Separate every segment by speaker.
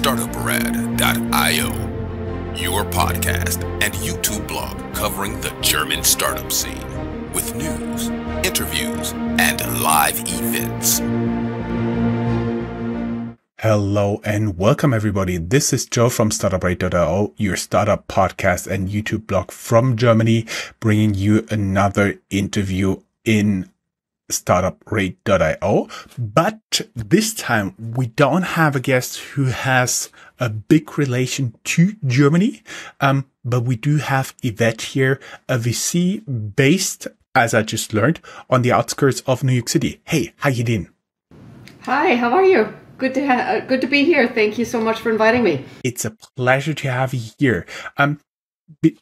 Speaker 1: Startuprad.io, your podcast and YouTube blog covering the German startup scene with news, interviews, and live events.
Speaker 2: Hello and welcome everybody. This is Joe from Startuprad.io, your startup podcast and YouTube blog from Germany, bringing you another interview in Startuprad.io. But this time we don't have a guest who has a big relation to Germany. But we do have Yvette here, a VC based, as I just learned, on the outskirts of New York City. Hey, how you doing?
Speaker 3: Hi, how are you? Good to be here. Thank you so much for inviting me.
Speaker 2: It's a pleasure to have you here.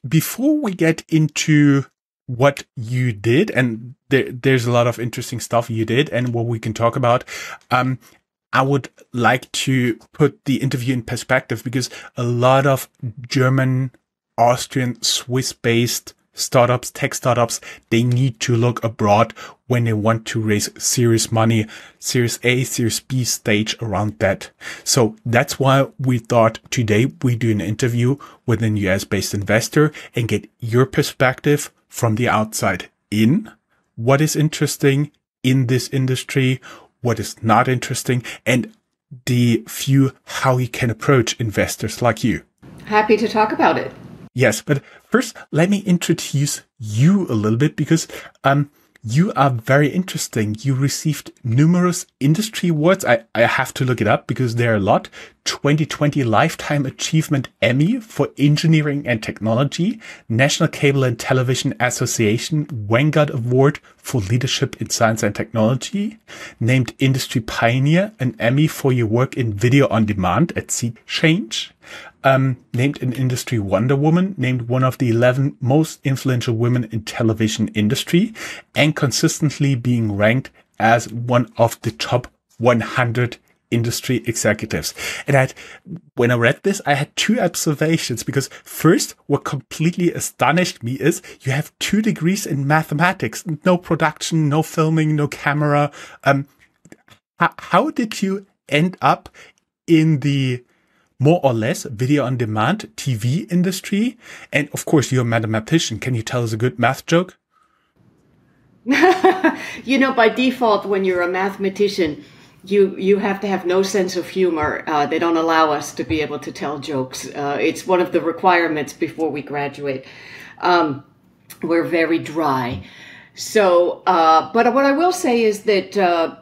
Speaker 2: Before we get into what you did, and there's a lot of interesting stuff you did and what we can talk about, I would like to put the interview in perspective, because a lot of German, Austrian, Swiss-based startups, tech startups, they need to look abroad when they want to raise serious money, Series A, Series B stage around that. So that's why we thought today we do an interview with an US-based investor and get your perspective from the outside in. What is interesting in this industry? What is not interesting? And the view how you can approach investors like you.
Speaker 3: Happy to talk about it.
Speaker 2: Yes, but first, let me introduce you a little bit, because you are very interesting. You received numerous industry awards. I have to look it up because there are a lot. 2020 Lifetime Achievement Emmy for Engineering and Technology, National Cable and Television Association Vanguard Award for Leadership in Science and Technology, named Industry Pioneer, an Emmy for your work in video on demand at Sea Change, named an Industry Wonder Woman, named one of the 11 most influential women in television industry, and consistently being ranked as one of the top 100 industry executives. And when I read this, I had two observations, because first, what completely astonished me is you have 2 degrees in mathematics, no production, no filming, no camera. How did you end up in the more or less video on demand TV industry? And of course, you're a mathematician. Can you tell us a good math joke?
Speaker 3: By default, when you're a mathematician, you have to have no sense of humor. They don't allow us to be able to tell jokes. It's one of the requirements before we graduate. We're very dry. So, but what I will say is that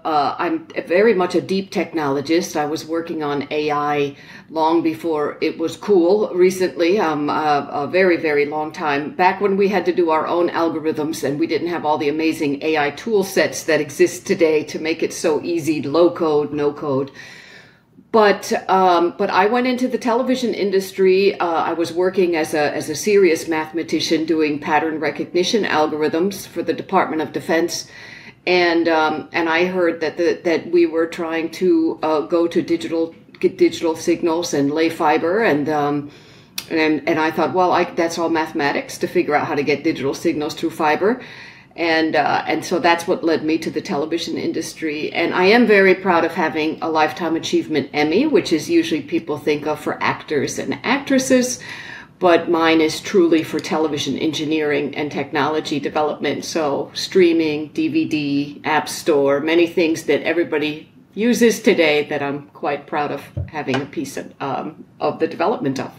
Speaker 3: I'm very much a deep technologist. I was working on AI long before it was cool recently, a very, very long time, back when we had to do our own algorithms and we didn't have all the amazing AI tool sets that exist today to make it so easy, low code, no code. But I went into the television industry. I was working as a serious mathematician doing pattern recognition algorithms for the Department of Defense, and I heard that we were trying to go to get digital signals and lay fiber, and I thought, well, that's all mathematics to figure out how to get digital signals through fiber. And so that's what led me to the television industry. And I am very proud of having a Lifetime Achievement Emmy, which is usually people think of for actors and actresses, but mine is truly for television engineering and technology development. So streaming, DVD, app store, many things that everybody uses today that I'm quite proud of having a piece of the development of.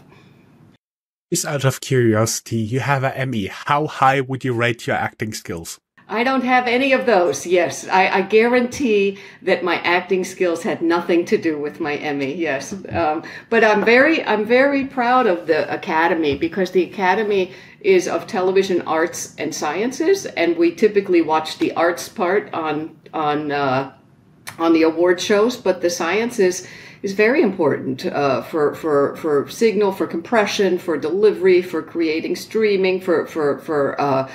Speaker 2: Just out of curiosity, you have an Emmy. How high would you rate your acting skills?
Speaker 3: I don't have any of those. Yes, I guarantee that my acting skills had nothing to do with my Emmy. Yes, but I'm very proud of the Academy, because the Academy is of Television Arts and Sciences, and we typically watch the arts part on the award shows, but the sciences is very important for signal, for compression, for delivery, for creating streaming, for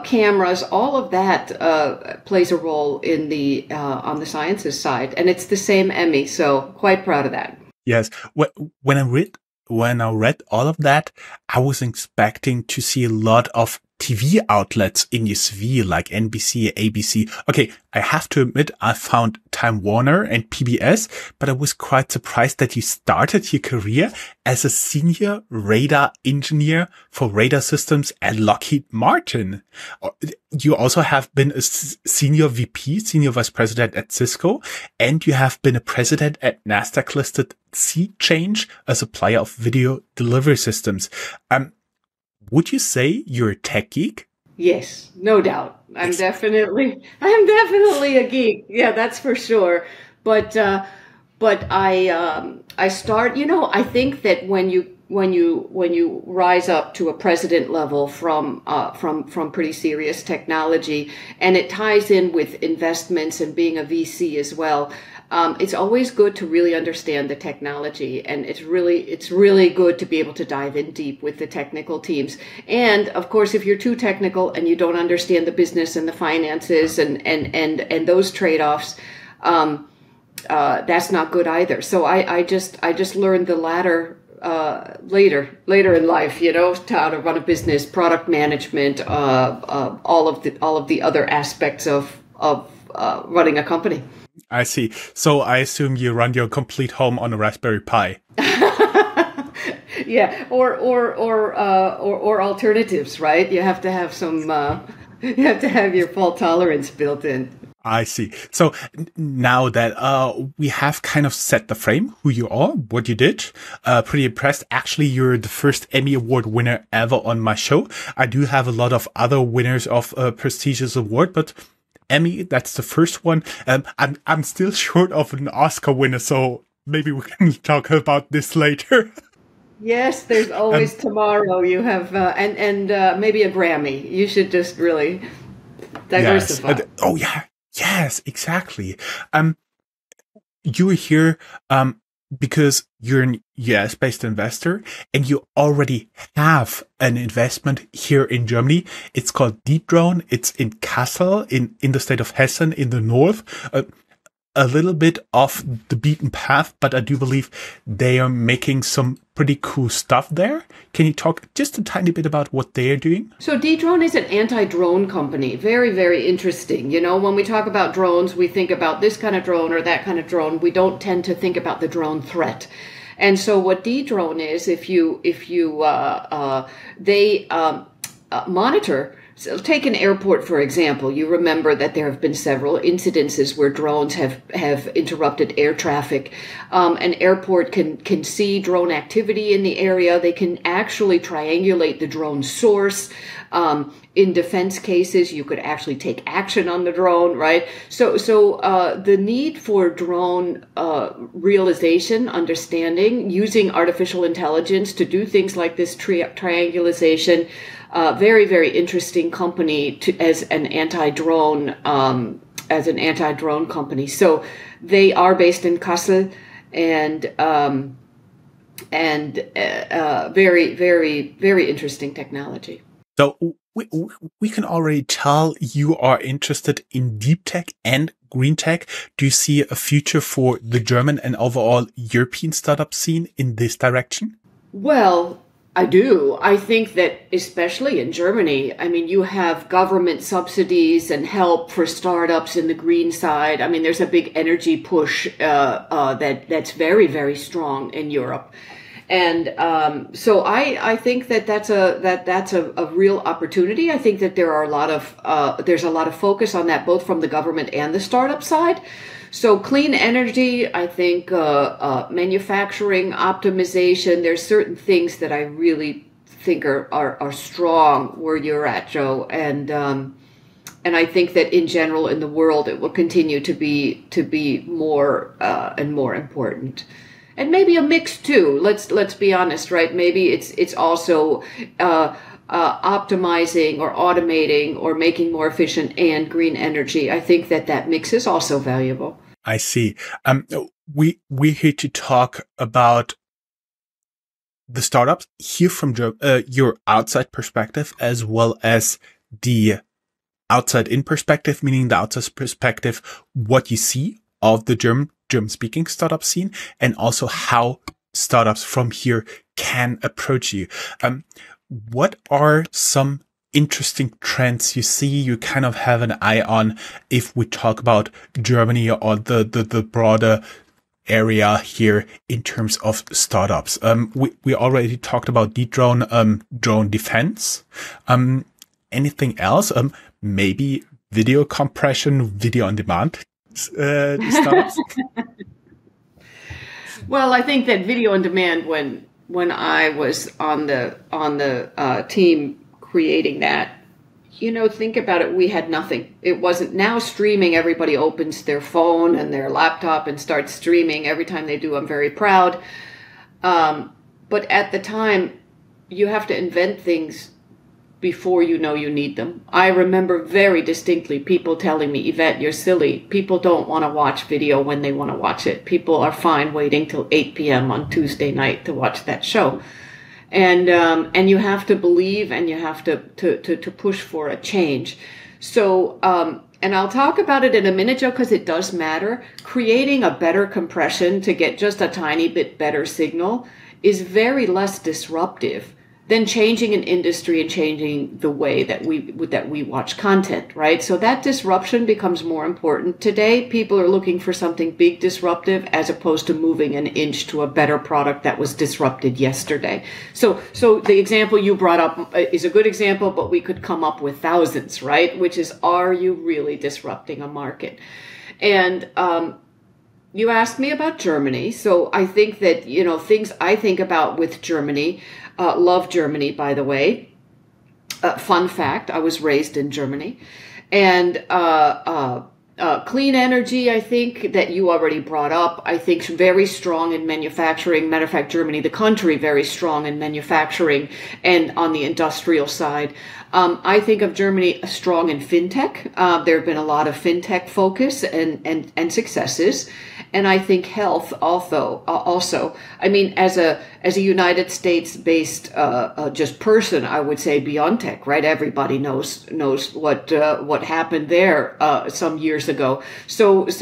Speaker 3: cameras. All of that plays a role in the on the sciences side, and it's the same Emmy. So quite proud of that.
Speaker 2: Yes, when I read all of that, I was expecting to see a lot of TV outlets in your CV, like NBC, ABC. Okay, I have to admit, I found Time Warner and PBS, but I was quite surprised that you started your career as a senior radar engineer for radar systems at Lockheed Martin. You also have been a senior VP, senior vice president at Cisco, and you have been a president at Nasdaq-listed SeaChange, a supplier of video delivery systems. Would you say you're a tech geek?
Speaker 3: Yes, no doubt. I'm definitely a geek. Yeah, that's for sure. But I start. I think that when you rise up to a president level from pretty serious technology, and it ties in with investments and being a VC as well. It's always good to really understand the technology, and it's really good to be able to dive in deep with the technical teams. And of course, if you're too technical and you don't understand the business and the finances and those trade-offs, that's not good either. So I just learned the latter later in life, how to run a business, product management, all of the other aspects of running a company.
Speaker 2: I see. So I assume you run your complete home on a Raspberry Pi.
Speaker 3: Yeah, or alternatives, right? You have to have you have to have your fault tolerance built in.
Speaker 2: I see. So now that we have kind of set the frame, who you are, what you did, pretty impressed. Actually, you're the first Emmy Award winner ever on my show. I do have a lot of other winners of prestigious award, but Emmy, that's the first one. I'm still short of an Oscar winner, so maybe we can talk about this later.
Speaker 3: Yes, there's always tomorrow. You have and maybe a Grammy. You should just really diversify.
Speaker 2: Yes. Oh yeah, yes, exactly. You're here because you're an US-based investor and you already have an investment here in Germany. It's called Deep Drone. It's in Kassel in the state of Hessen in the north. A little bit off the beaten path, but I do believe they are making some pretty cool stuff there. Can you talk just a tiny bit about what they are doing?
Speaker 3: So D-Drone is an anti-drone company. Very, very interesting. When we talk about drones, we think about this kind of drone or that kind of drone. We don't tend to think about the drone threat. And so what D-Drone is, they monitor. So take an airport, for example. You remember that there have been several incidences where drones have interrupted air traffic. An airport can see drone activity in the area. They can actually triangulate the drone source. In defense cases, you could actually take action on the drone, right? So the need for drone realization, understanding, using artificial intelligence to do things like this triangulation. Very, very interesting company as an anti-drone company. So they are based in Kassel and very, very, very interesting technology.
Speaker 2: So we can already tell you are interested in deep tech and green tech. Do you see a future for the German and overall European startup scene in this direction?
Speaker 3: Well, I do. I think that especially in Germany, you have government subsidies and help for startups in the green side. There's a big energy push that's very, very strong in Europe. And so I think that's a real opportunity. I think that there's a lot of focus on that, both from the government and the startup side. So clean energy, I think manufacturing optimization, there's certain things that I really think are strong where you're at, Joe. And I think that in general in the world it will continue to be more and more important. And maybe a mix too. Let's be honest, right? Maybe it's also optimizing or automating or making more efficient and green energy. I think that mix is also valuable.
Speaker 2: I see. We're here to talk about the startups, hear from your outside perspective as well as the outside in perspective, meaning the outside perspective, what you see of the German-speaking startup scene, and also how startups from here can approach you. What are some interesting trends you see, you kind of have an eye on if we talk about Germany or the broader area here in terms of startups? We already talked about drone defense. Anything else? Maybe video compression, video on demand startups?
Speaker 3: Well, I think that video on demand, when I was on the team creating that, think about it. We had nothing. It wasn't. Now streaming, everybody opens their phone and their laptop and starts streaming every time they do. I'm very proud. But at the time, you have to invent things before you know you need them. I remember very distinctly people telling me, Yvette, you're silly. People don't want to watch video when they want to watch it. People are fine waiting till 8 p.m. on Tuesday night to watch that show. And you have to believe, and you have to push for a change. So, and I'll talk about it in a minute, Joe, because it does matter. Creating a better compression to get just a tiny bit better signal is very less disruptive than changing an industry and changing the way that we watch content, right? So that disruption becomes more important. Today, people are looking for something big disruptive as opposed to moving an inch to a better product that was disrupted yesterday. So the example you brought up is a good example, but we could come up with thousands, right? Which is, are you really disrupting a market? And you asked me about Germany. So I think that, things I think about with Germany, love Germany, by the way. Fun fact, I was raised in Germany. And clean energy, I think, that you already brought up, I think very strong in manufacturing. Matter of fact, Germany, the country, very strong in manufacturing and on the industrial side. I think of Germany strong in fintech. There have been a lot of fintech focus and successes. And I think health also. I mean, as a United States based just person, I would say BioNTech, right? Everybody knows what happened there some years ago. So it's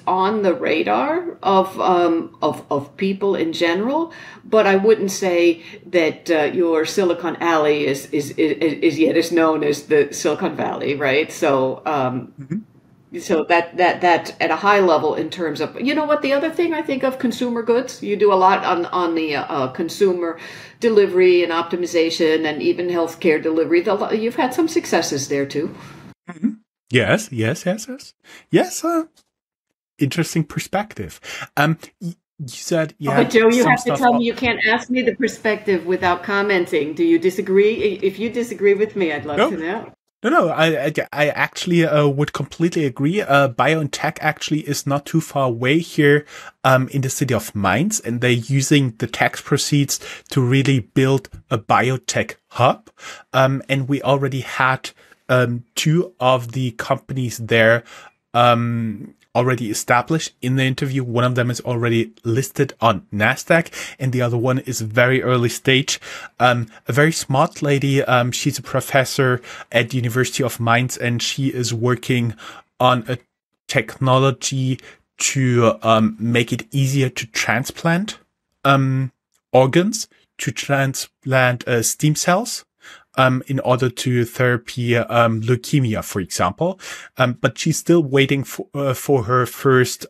Speaker 3: on the radar of people in general. But I wouldn't say that your Silicon Alley is yet as known as the Silicon Valley, right? So. So that at a high level in terms of, what, the other thing I think of, consumer goods. You do a lot on the consumer delivery and optimization, and even healthcare delivery. You've had some successes there too.
Speaker 2: Mm-hmm. Yes. Interesting perspective. You said,
Speaker 3: but Joe, you have to tell me. You can't ask me the perspective without commenting. Do you disagree? If you disagree with me, I'd love to know.
Speaker 2: No, I actually would completely agree. BioNTech actually is not too far away here in the city of Mainz, and they're using the tax proceeds to really build a biotech hub. And we already had two of the companies there already established in the interview. One of them is already listed on NASDAQ, and the other one is very early stage. A very smart lady. She's a professor at the University of Mainz, and she is working on a technology to make it easier to transplant organs, to transplant stem cells. In order to therapy leukemia, for example, but she's still waiting for her first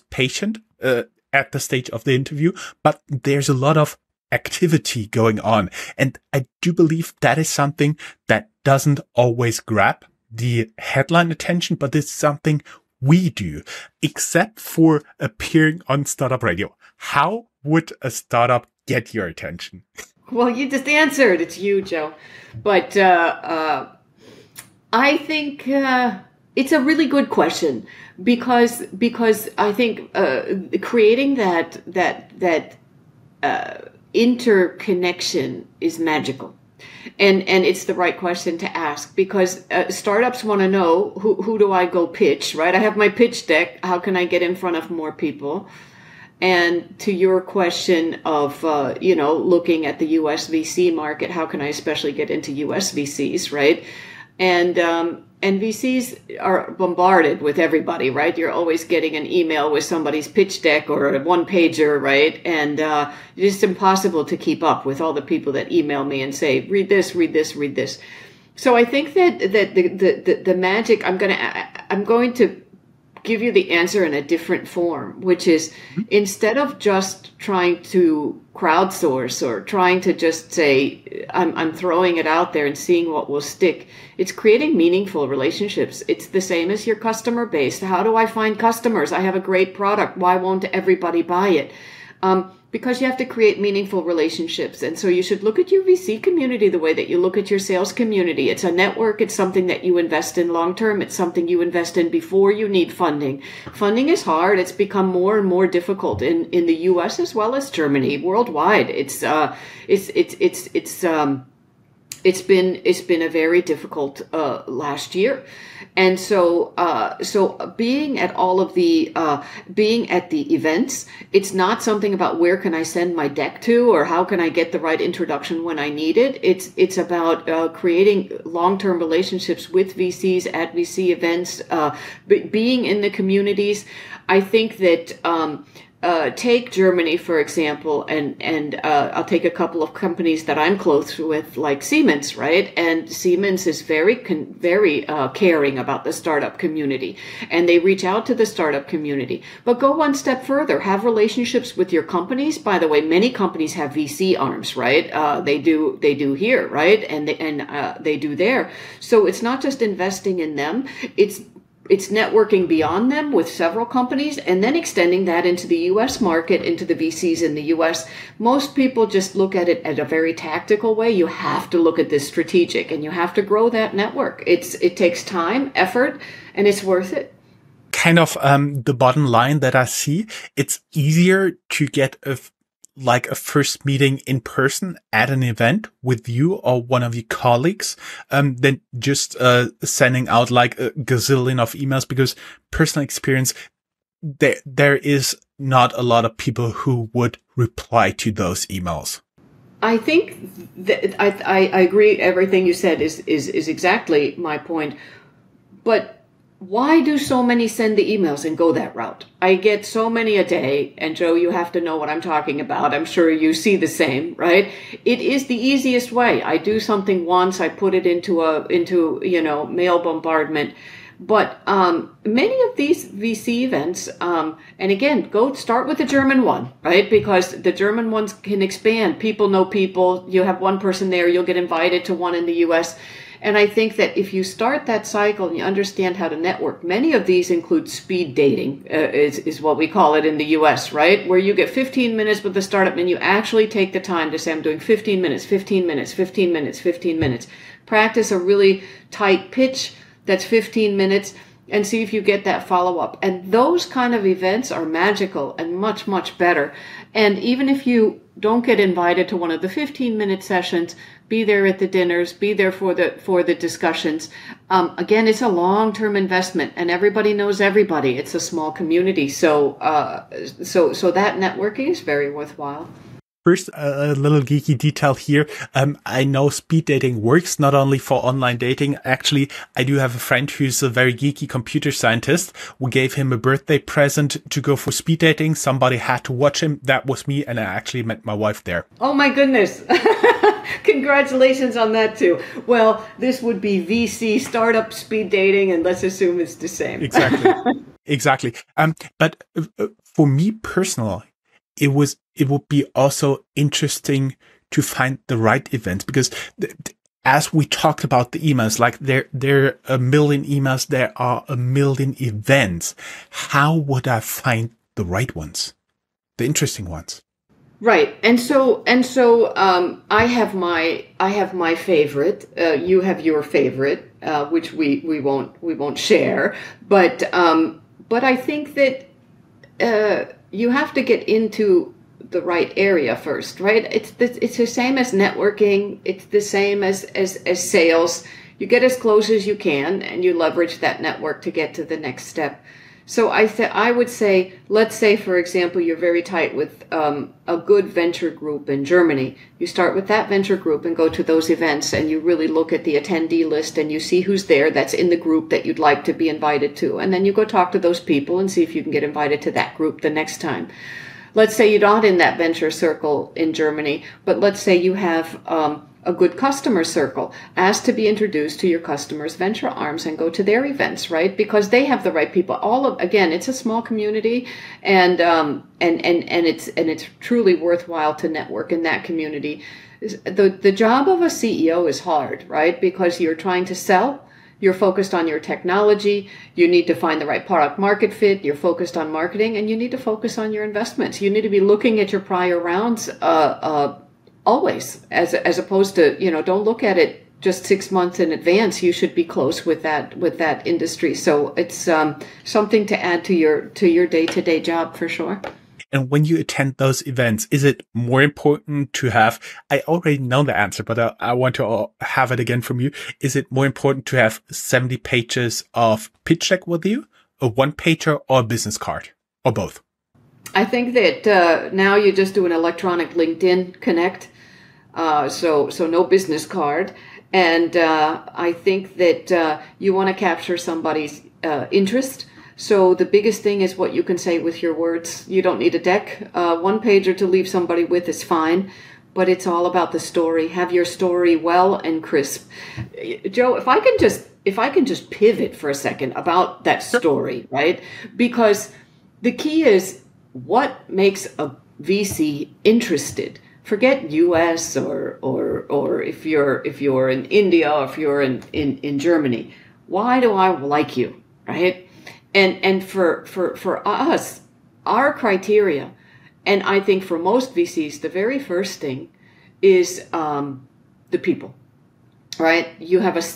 Speaker 2: patient at the stage of the interview. But there's a lot of activity going on, and I do believe that is something that doesn't always grab the headline attention, but it's something we do, except for appearing on Startup Radio. How would a startup get your attention?
Speaker 3: Well, you just answered. It's you, Joe. But I think it's a really good question because I think creating that interconnection is magical, and it's the right question to ask, because startups want to know who do I go pitch, right? I have my pitch deck. How can I get in front of more people? And to your question of, looking at the US VC market, how can I especially get into US VCs, right? And And VCs are bombarded with everybody, right? You're always getting an email with somebody's pitch deck or a one pager, right? And it's just impossible to keep up with all the people that email me and say, read this, read this, read this. So I think that the magic, I'm going to give you the answer in a different form, which is instead of just trying to crowdsource or trying to just say, I'm throwing it out there and seeing what will stick, it's creating meaningful relationships. It's the same as your customer base. How do I find customers? I have a great product. Why won't everybody buy it? Because you have to create meaningful relationships. And so you should look at your VC community the way that you look at your sales community. It's a network. It's something that you invest in long term. It's something you invest in before you need funding. Funding is hard. It's become more and more difficult in the US as well as Germany, worldwide. It's been a very difficult last year. And so being at all of the being at the events, it's not something about where can I send my deck to or how can I get the right introduction when I need it. It's about creating long-term relationships with VCs at VC events, being in the communities. I think that take Germany, for example, and I'll take a couple of companies that I'm close with, like Siemens, right? And Siemens is very caring about the startup community, and they reach out to the startup community. But go one step further, have relationships with your companies. By the way, many companies have VC arms, right? They do here, right? And they do there. So it's not just investing in them. It's networking beyond them with several companies and then extending that into the U.S. market, into the VCs in the U.S. Most people just look at it at a very tactical way. You have to look at this strategic and you have to grow that network. It takes time, effort, and it's worth it.
Speaker 2: Kind of the bottom line that I see, it's easier to get a first meeting in person at an event with you or one of your colleagues, than just, sending out like a gazillion of emails, because personal experience, there is not a lot of people who would reply to those emails.
Speaker 3: I think that I agree. Everything you said is exactly my point, but why do so many send the emails and go that route? I get so many a day, and Joe, you have to know what I'm talking about. I'm sure you see the same, right? It is the easiest way. I do something once, I put it into mail bombardment. But many of these VC events, and again, go start with the German one, right? Because the German ones can expand. People know people. You have one person there, you'll get invited to one in the US. And I think that if you start that cycle and you understand how to network, many of these include speed dating, is what we call it in the US, right? Where you get 15 minutes with the startup and you actually take the time to say, I'm doing 15 minutes, 15 minutes, 15 minutes, 15 minutes. Practice a really tight pitch that's 15 minutes and see if you get that follow-up. And those kind of events are magical and much, much better. And even if you don't get invited to one of the 15-minute sessions, be there at the dinners, be there for the discussions. Again, it's a long-term investment, and everybody knows everybody. It's a small community, so that networking is very worthwhile.
Speaker 2: First, a little geeky detail here. I know speed dating works not only for online dating. Actually, I do have a friend who's a very geeky computer scientist. We gave him a birthday present to go for speed dating. Somebody had to watch him. That was me, and I actually met my wife there.
Speaker 3: Oh my goodness. Congratulations on that too. Well, this would be VC startup speed dating, and let's assume it's the same.
Speaker 2: Exactly. But for me personally, it would be also interesting to find the right events, because as we talked about the emails, like there are a million emails, there are a million events. How would I find the right ones, the interesting ones?
Speaker 3: Right. And so I have my favorite, you have your favorite, which we won't share, but I think that you have to get into the right area first, right? It's the same as networking. It's the same as sales. You get as close as you can and you leverage that network to get to the next step. So I would say, let's say, for example, you're very tight with a good venture group in Germany. You start with that venture group and go to those events, and you really look at the attendee list and you see who's there that's in the group that you'd like to be invited to. And then you go talk to those people and see if you can get invited to that group the next time. Let's say you're not in that venture circle in Germany, but let's say you have a good customer circle. Ask to be introduced to your customers' venture arms and go to their events, right? Because they have the right people. Again, it's a small community, and it's truly worthwhile to network in that community. The job of a CEO is hard, right? Because you're trying to sell. You're focused on your technology. You need to find the right product market fit. You're focused on marketing, and you need to focus on your investments. You need to be looking at your prior rounds always, as opposed to, don't look at it just 6 months in advance. You should be close with that industry. So it's something to add to your day-to-day job for sure.
Speaker 2: And when you attend those events, is it more important to have, I already know the answer, but I want to have it again from you. Is it more important to have 70 pages of pitch deck with you, a one pager, or a business card, or both?
Speaker 3: I think that now you just do an electronic LinkedIn connect, so no business card. And I think that you want to capture somebody's interest. So the biggest thing is what you can say with your words. You don't need a deck. One pager to leave somebody with is fine, but it's all about the story. Have your story well and crisp. Joe, if I can just pivot for a second about that story, right? Because the key is what makes a VC interested. Forget US or if you're in India or if you're in Germany. Why do I like you, right? And for us, our criteria, and I think for most VCs, the very first thing is the people, right?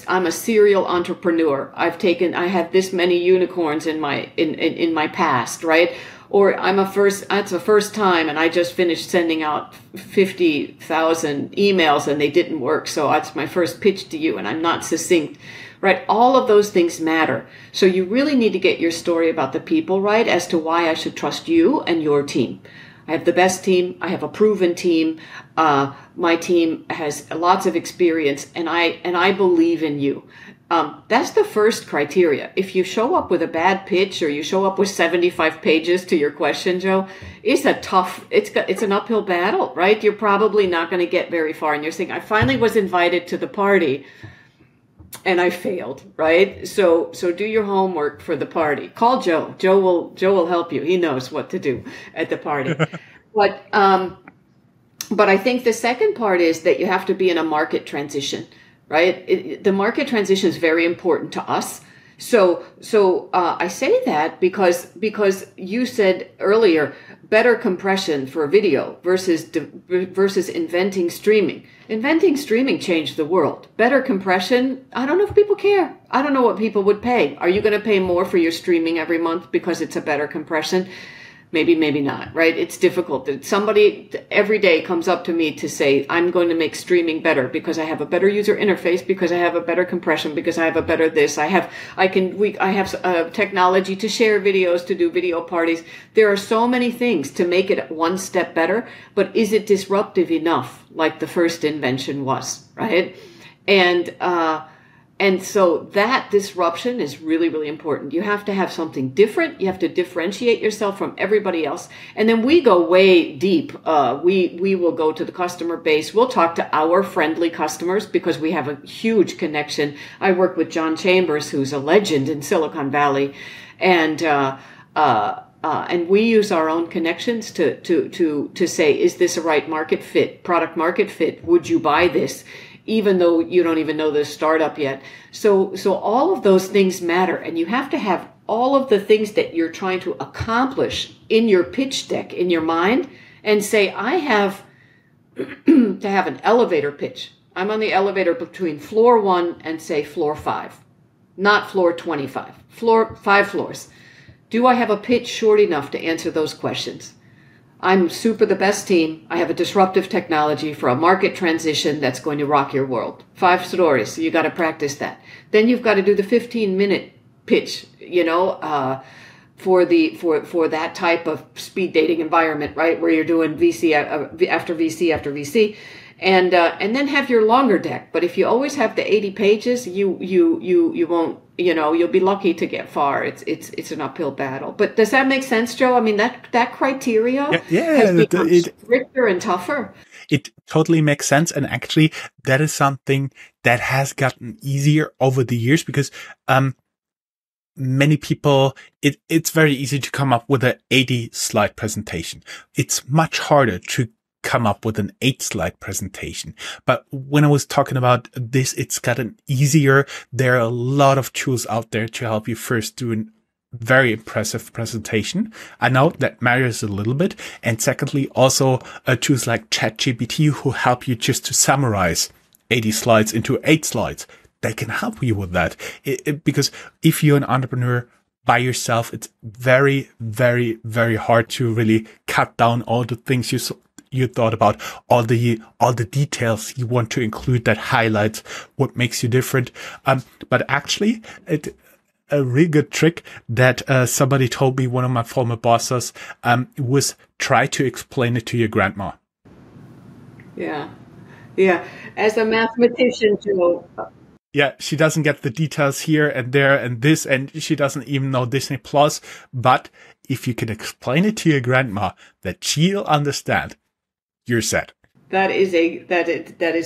Speaker 3: I'm a serial entrepreneur. I have this many unicorns in my past, right? Or it's a first time and I just finished sending out 50,000 emails and they didn't work. So that's my first pitch to you and I'm not succinct. Right? All of those things matter. So you really need to get your story about the people right as to why I should trust you and your team. I have the best team. I have a proven team. My team has lots of experience and I believe in you. That's the first criteria. If you show up with a bad pitch or you show up with 75 pages to your question, Joe, it's an uphill battle, right? You're probably not going to get very far. And you're saying, I finally was invited to the party and I failed, right? So do your homework for the party. Call Joe. Joe will help you. He knows what to do at the party. But I think the second part is that you have to be in a market transition, right? The market transition is very important to us. So I say that because you said earlier, better compression for video versus inventing streaming. Inventing streaming changed the world. Better compression, I don't know if people care. I don't know what people would pay. Are you going to pay more for your streaming every month because it's a better compression? Maybe, maybe not, right? It's difficult. Somebody every day comes up to me to say, I'm going to make streaming better because I have a better user interface, because I have a better compression, because I have a better this. I have technology to share videos, to do video parties. There are so many things to make it one step better, but is it disruptive enough like the first invention was, right? And so that disruption is really, really important. You have to have something different. You have to differentiate yourself from everybody else. And then we go way deep. We will go to the customer base. We'll talk to our friendly customers because we have a huge connection. I work with John Chambers, who's a legend in Silicon Valley. And we use our own connections to say, is this a right market fit, product market fit? Would you buy this? Even though you don't even know the startup yet. So all of those things matter, and you have to have all of the things that you're trying to accomplish in your pitch deck, in your mind, and say, I have to have an elevator pitch. I'm on the elevator between floor 1 and say floor 5, not floor 25, 5 floors. Do I have a pitch short enough to answer those questions? I'm super the best team. I have a disruptive technology for a market transition that's going to rock your world. 5 stories. So you got to practice that. Then you've got to do the 15-minute pitch. for that type of speed dating environment, right? Where you're doing VC after VC after VC, and then have your longer deck. But if you always have the 80 pages, you won't, you'll be lucky to get far. It's an uphill battle. But does that make sense, Joe? I mean, that criteria has become stricter and tougher.
Speaker 2: It totally makes sense. And actually, that is something that has gotten easier over the years because many people, it's very easy to come up with an 80 slide presentation. It's much harder to come up with an 8-slide presentation. But when I was talking about this, it's gotten easier. There are a lot of tools out there to help you first do a very impressive presentation. I know that matters a little bit. And secondly, also tools like ChatGPT who help you just to summarize 80 slides into 8 slides. They can help you with that. Because if you're an entrepreneur by yourself, it's very, very, very hard to really cut down all the things you thought about, all the details you want to include that highlights what makes you different. But actually, a really good trick that somebody told me, one of my former bosses, was try to explain it to your grandma.
Speaker 3: Yeah. As a mathematician, Joe.
Speaker 2: Yeah, she doesn't get the details here and there and this, and she doesn't even know Disney Plus. But if you can explain it to your grandma, that she'll understand, you're set.
Speaker 3: That is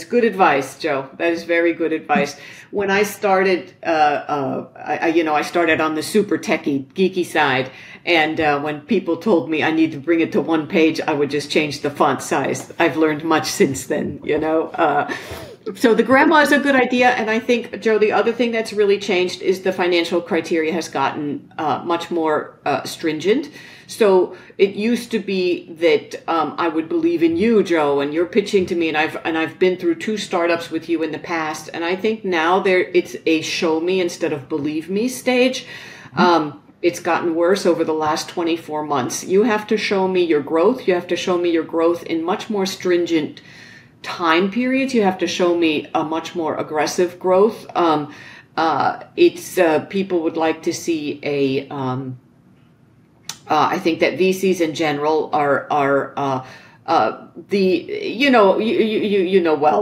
Speaker 3: good advice, Joe. That is very good advice. When I started, I started on the super techie, geeky side, and when people told me I need to bring it to one page, I would just change the font size. I've learned much since then, So the grandma is a good idea, and I think, Joe, the other thing that's really changed is the financial criteria has gotten much more stringent. So it used to be that I would believe in you, Joe, and you're pitching to me, and I've been through 2 startups with you in the past, and I think now it's a show me instead of believe me stage. It's gotten worse over the last 24 months. You have to show me your growth. You have to show me your growth in much more stringent time periods. You have to show me a much more aggressive growth. People would like to see I think that VCs in general are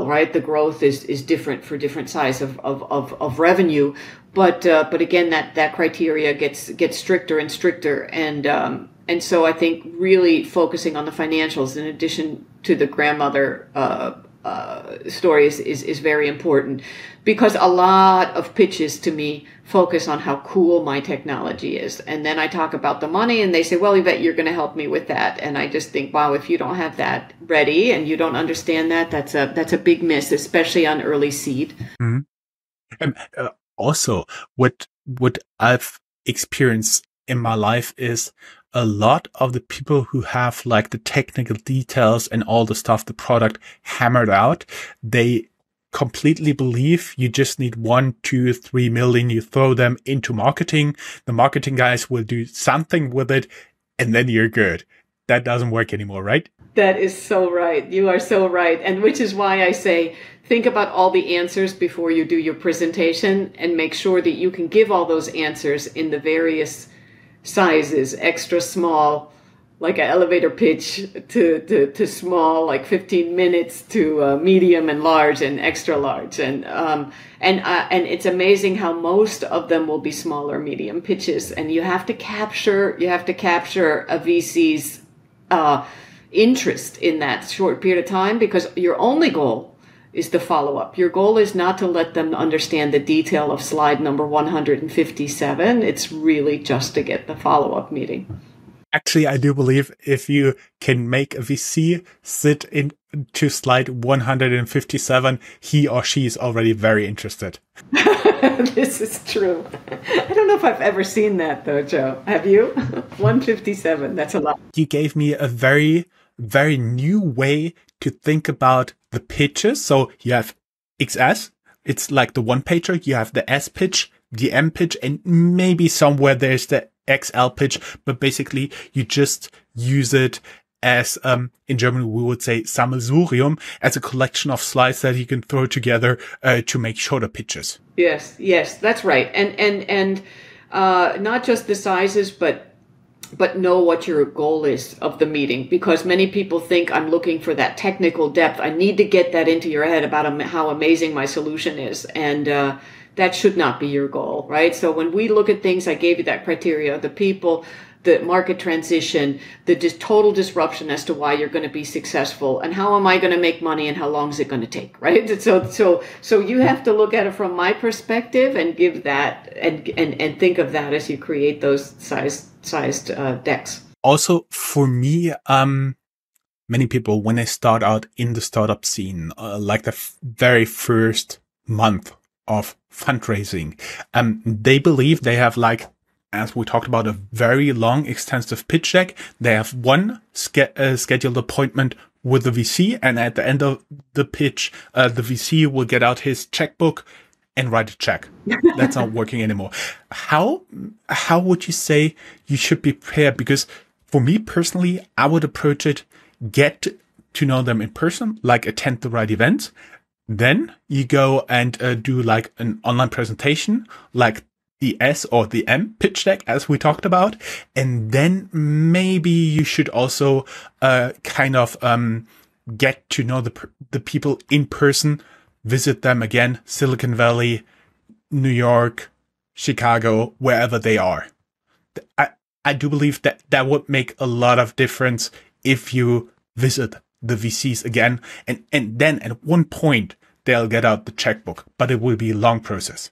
Speaker 3: right? The growth is different for different size of revenue, but again that criteria gets stricter and stricter, and so I think really focusing on the financials in addition to the grandmother story is very important, because a lot of pitches to me focus on how cool my technology is. And then I talk about the money and they say, well, Yvette, you're going to help me with that. And I just think, wow, if you don't have that ready and you don't understand that, that's a big miss, especially on early seed.
Speaker 2: Mm-hmm. And also what I've experienced in my life is a lot of the people who have like the technical details and all the stuff, the product hammered out, they completely believe you just need 1, 2, 3 million. You throw them into marketing. The marketing guys will do something with it and then you're good. That doesn't work anymore, right?
Speaker 3: That is so right. You are so right. And which is why I say, think about all the answers before you do your presentation and make sure that you can give all those answers in the various sizes, extra small, like an elevator pitch, to small, like 15 minutes, to medium and large and extra large. And it's amazing how most of them will be smaller, medium pitches. And you have to capture a VC's interest in that short period of time, because your only goal is the follow-up. Your goal is not to let them understand the detail of slide number 157. It's really just to get the follow-up meeting.
Speaker 2: Actually, I do believe if you can make a VC sit into slide 157, he or she is already very interested.
Speaker 3: This is true. I don't know if I've ever seen that though, Joe. Have you? 157, that's a lot.
Speaker 2: You gave me a very, very new way to think about the pitches. So you have XS, it's like the one pager. You have the S pitch, the M pitch, and maybe somewhere there's the XL pitch, but basically you just use it as, in German we would say Sammelsurium, as a collection of slides that you can throw together to make shorter pitches.
Speaker 3: Yes, that's right. And not just the sizes, but but know what your goal is of the meeting, because many people think I'm looking for that technical depth. I need to get that into your head about how amazing my solution is. And that should not be your goal, right? So when we look at things, I gave you that criteria, the people, the market transition, the total disruption as to why you're going to be successful, and how am I going to make money, and how long is it going to take, right? So you have to look at it from my perspective and give that and think of that as you create those sized decks.
Speaker 2: Also, for me, many people, when they start out in the startup scene, like the very first month of fundraising, they believe they have, like, as we talked about, a very long, extensive pitch deck. They have one scheduled appointment with the VC, and at the end of the pitch, the VC will get out his checkbook and write a check. That's not working anymore. How would you say you should be prepared? Because for me personally, I would approach it, get to know them in person, like attend the right events. Then you go and do like an online presentation, like the S or the M pitch deck, as we talked about. And then maybe you should also get to know the people in person, visit them again, Silicon Valley, New York, Chicago, wherever they are. I do believe that would make a lot of difference if you visit the VCs again, and then at one point they'll get out the checkbook, but it will be a long process.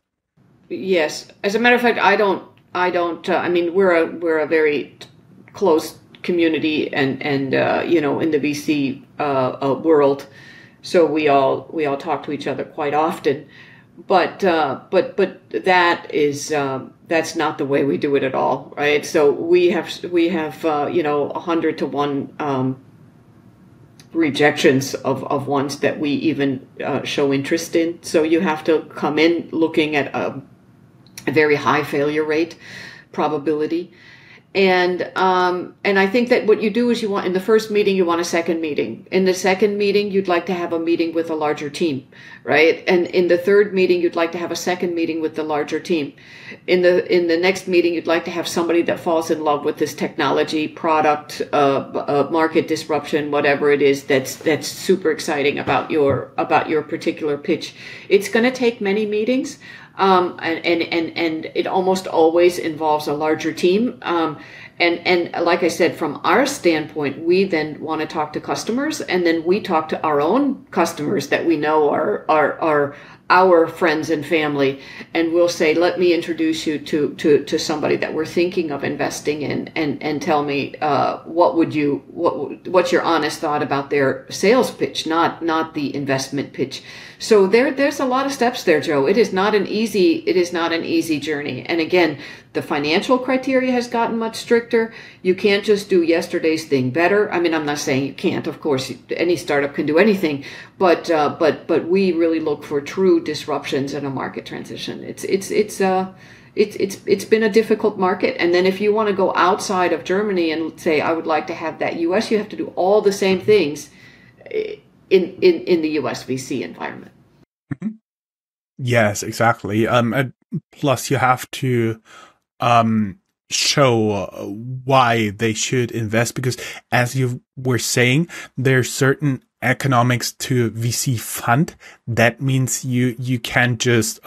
Speaker 3: Yes, as a matter of fact, I don't. I mean, we're a very close community, and in the VC world, so we all talk to each other quite often. But that is that's not the way we do it at all, right? So we have 100 to 1 rejections of ones that we even show interest in. So you have to come in looking at a very high failure rate probability. And I think that what you do is in the first meeting, you want a second meeting. In the second meeting, you'd like to have a meeting with a larger team, right? And in the third meeting, you'd like to have a second meeting with the larger team. In the next meeting, you'd like to have somebody that falls in love with this technology, product, market disruption, whatever it is that's super exciting about your particular pitch. It's going to take many meetings. And it almost always involves a larger team. And like I said, from our standpoint, we then want to talk to customers, and then we talk to our own customers that we know are our friends and family, and we'll say, let me introduce you to somebody that we're thinking of investing in, and tell me what's your honest thought about their sales pitch, not the investment pitch. So there's a lot of steps there, Joe. It is not an easy journey. And again, the financial criteria has gotten much stricter. You can't just do yesterday's thing better. I mean, I'm not saying you can't. Of course, any startup can do anything, but we really look for true disruptions in a market transition. It's been a difficult market. And then if you want to go outside of Germany and say, I would like to have that US, you have to do all the same things in the US VC environment.
Speaker 2: Mm-hmm. Yes, exactly. Plus you have to show why they should invest, because as you were saying, there's certain economics to VC fund. That means you can't just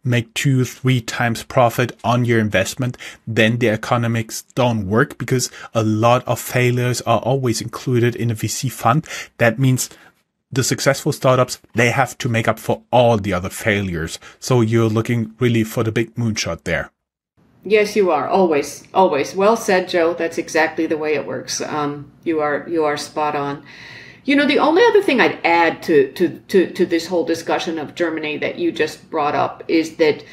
Speaker 2: make 2-3 times profit on your investment. Then the economics don't work, because a lot of failures are always included in a VC fund. That means the successful startups, they have to make up for all the other failures. So you're looking really for the big moonshot there.
Speaker 3: Yes, you are. Always. Well said, Joe. That's exactly the way it works. You are spot on. The only other thing I'd add to this whole discussion of Germany that you just brought up is that,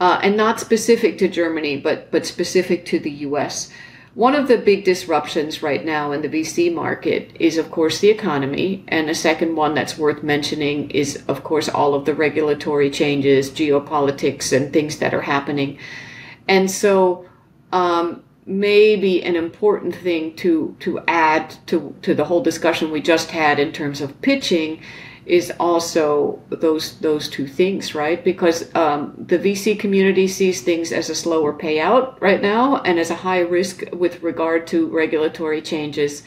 Speaker 3: and not specific to Germany, but specific to the US, one of the big disruptions right now in the VC market is, of course, the economy. And a second one that's worth mentioning is, of course, all of the regulatory changes, geopolitics, and things that are happening. And so maybe an important thing to add to the whole discussion we just had in terms of pitching is also those two things, right? Because the VC community sees things as a slower payout right now and as a high risk with regard to regulatory changes.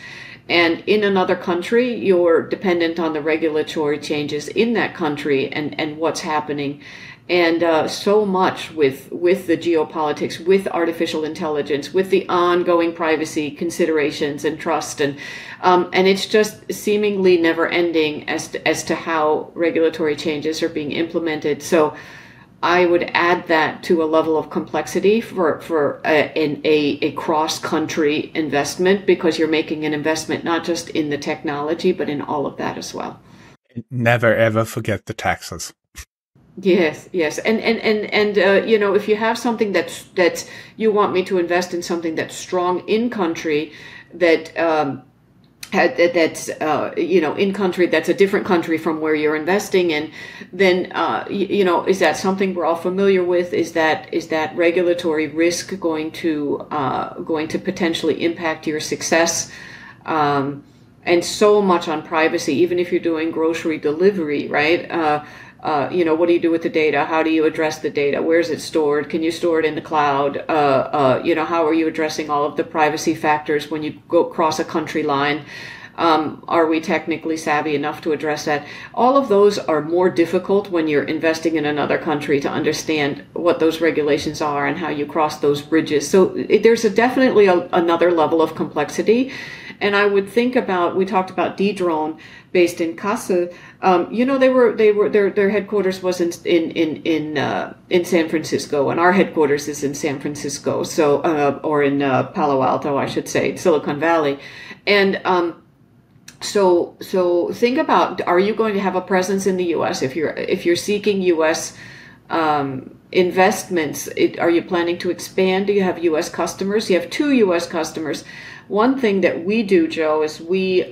Speaker 3: And in another country, you're dependent on the regulatory changes in that country and what's happening. And so much with the geopolitics, with artificial intelligence, with the ongoing privacy considerations and trust, and it's just seemingly never ending as to how regulatory changes are being implemented. So I would add that to a level of complexity for a cross-country investment, because you're making an investment not just in the technology, but in all of that as well.
Speaker 2: Never ever forget the taxes.
Speaker 3: Yes, yes, and you know, if you have something that's you want me to invest in something that's strong in country, that's you know, in country that's a different country from where you're investing in, then you know, is that something we're all familiar with? Is that regulatory risk going to potentially impact your success? And so much on privacy, even if you're doing grocery delivery, right? You know, what do you do with the data? How do you address the data? Where is it stored? Can you store it in the cloud? You know, how are you addressing all of the privacy factors when you go cross a country line? Are we technically savvy enough to address that? All of those are more difficult when you're investing in another country to understand what those regulations are and how you cross those bridges. So there's definitely another level of complexity. And I would think about, we talked about Dedrone based in Kassel. You know, their headquarters was in San Francisco, and our headquarters is in San Francisco. So, or in Palo Alto, I should say, Silicon Valley. And, so think about, are you going to have a presence in the U.S. if you're seeking U.S. Investments? Are you planning to expand? Do you have U.S. customers? You have 2 U.S. customers. One thing that we do, Joe, is we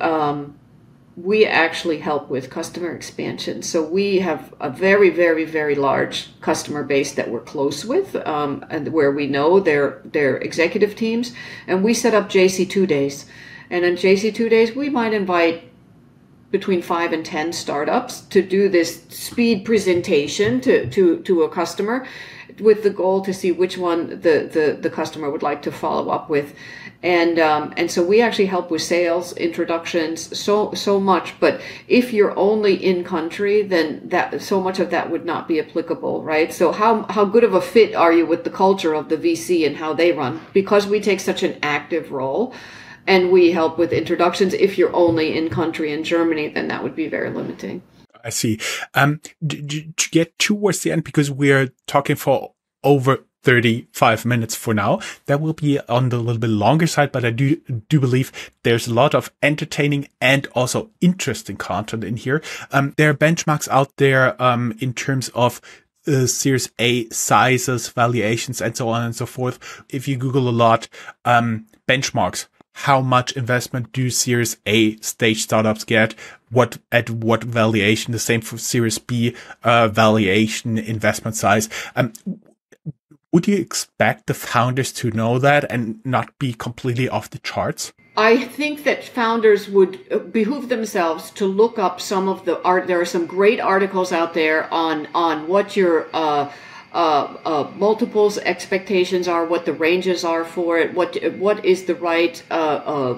Speaker 3: actually help with customer expansion. So we have a very, very, very large customer base that we're close with, and where we know their executive teams, and we set up JC2 days. And on JC2 days, we might invite between 5 and 10 startups to do this speed presentation to a customer, with the goal to see which one the customer would like to follow up with. And so we actually help with sales, introductions, so much. But if you're only in country, then that so much of that would not be applicable, right? So how good of a fit are you with the culture of the VC and how they run? Because we take such an active role, and we help with introductions. If you're only in country in Germany, then that would be very limiting.
Speaker 2: I see. To get towards the end, because we're talking for over 35 minutes for now, that will be on the little bit longer side, but I do believe there's a lot of entertaining and also interesting content in here. There are benchmarks out there in terms of Series A sizes, valuations, and so on and so forth. If you Google a lot, benchmarks, how much investment do Series A stage startups get? At what valuation? The same for Series B valuation, investment size. Would you expect the founders to know that and not be completely off the charts?
Speaker 3: I think that founders would behoove themselves to look up some of the art. There are some great articles out there on what your multiples expectations are, what the ranges are for it, what is the right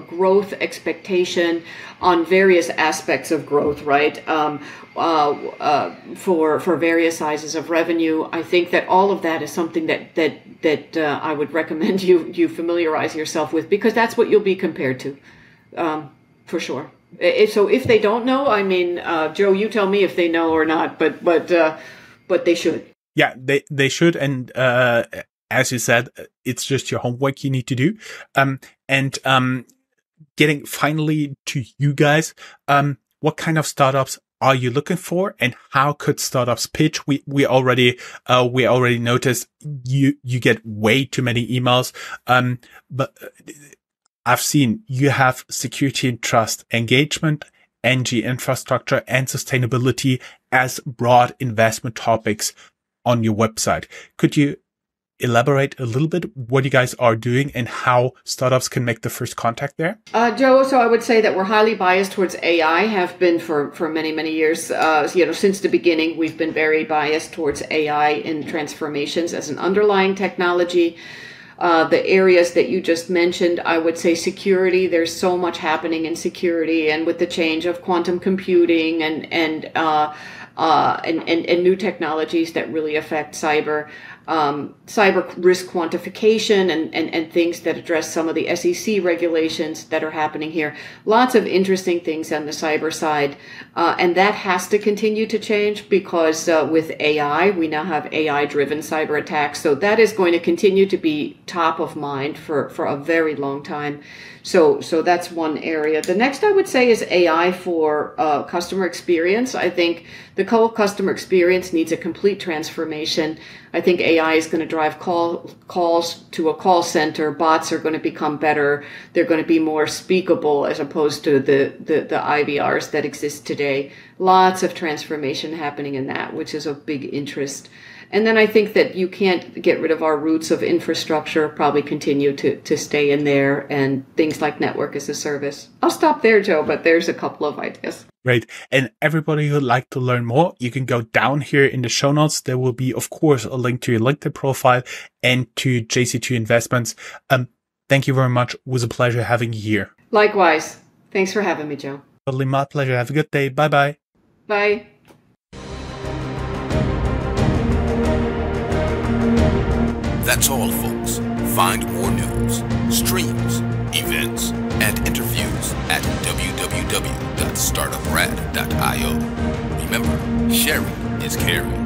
Speaker 3: growth expectation on various aspects of growth, right? For various sizes of revenue. I think that all of that is something that I would recommend you familiarize yourself with, because that's what you'll be compared to, for sure. So if they don't know, I mean, Joe, you tell me if they know or not, but they should.
Speaker 2: Yeah, they should. And as you said, it's just your homework you need to do. Getting finally to you guys, what kind of startups are you looking for, and how could startups pitch? We already noticed you get way too many emails. But I've seen you have security and trust, engagement, NG infrastructure, and sustainability as broad investment topics on your website. Could you elaborate a little bit what you guys are doing and how startups can make the first contact there?
Speaker 3: Joe, so I would say that we're highly biased towards AI, have been for many, many years. Since the beginning, we've been very biased towards AI in transformations as an underlying technology. The areas that you just mentioned, I would say security. There's so much happening in security, and with the change of quantum computing and new technologies that really affect cyber risk quantification and things that address some of the SEC regulations that are happening here. Lots of interesting things on the cyber side. And that has to continue to change because with AI, we now have AI-driven cyber attacks. So that is going to continue to be top of mind for a very long time. So that's one area. The next I would say is AI for customer experience. I think the whole customer experience needs a complete transformation. I think AI is going to drive calls to a call center. Bots are going to become better. They're going to be more speakable as opposed to the IVRs that exist today. Lots of transformation happening in that, which is of big interest. And then I think that you can't get rid of our roots of infrastructure, probably continue to stay in there, and things like network as a service. I'll stop there, Joe, but there's a couple of ideas.
Speaker 2: Great. And everybody who'd like to learn more, you can go down here in the show notes. There will be, of course, a link to your LinkedIn profile and to JC2 Investments. Thank you very much. It was a pleasure having you here.
Speaker 3: Likewise. Thanks for having me, Joe.
Speaker 2: Totally my pleasure. Have a good day. Bye-bye.
Speaker 3: Bye.
Speaker 1: That's all, folks. Find more news, streams, events, and interviews at www.startuprad.io. Remember, sharing is caring.